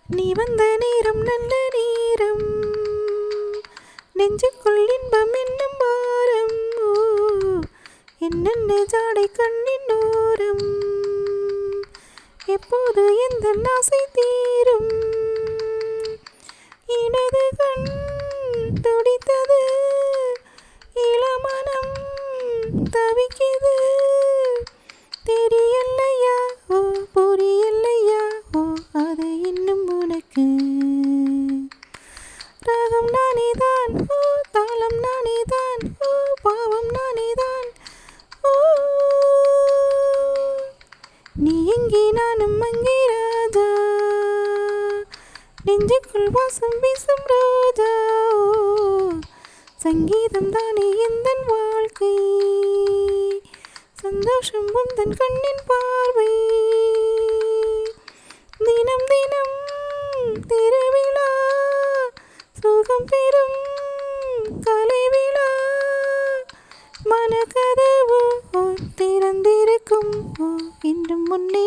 நீ வந்த நேரம் நல்ல நேரம், நெஞ்சுக்குள் இன்பம் என்னும் பாரம். ஓ, என்னென்ன ஜாடை கண்ணின் ஓரம், எப்போது எந்த ஆசை தீரும். இடது கண் துடித்தது, இளமனம் தவிக்குது. தெரியலையா ஓ, புரியலையா ஓ, அது இன்னும் உனக்கு. ராகம் நானேதான் ஓ, தாளம் நானேதான் ஓ, பாவம் நானேதான் ஓ. நீ எங்கே நானும் அங்கே ராஜா, நெஞ்சுக்குள் வாசம் வீசும் ரோஜா. ஓ, சங்கீதம் தானே எந்தன் வாழ்க்கை, சந்தோஷம் உந்தன் கண்ணின் பார்வை. தினம் தினம் திருவிழா, சுகம் பெறும் கலை விழா. மனக்கதவு திறந்திருக்கும் ஓ, இன்றும் முன்னே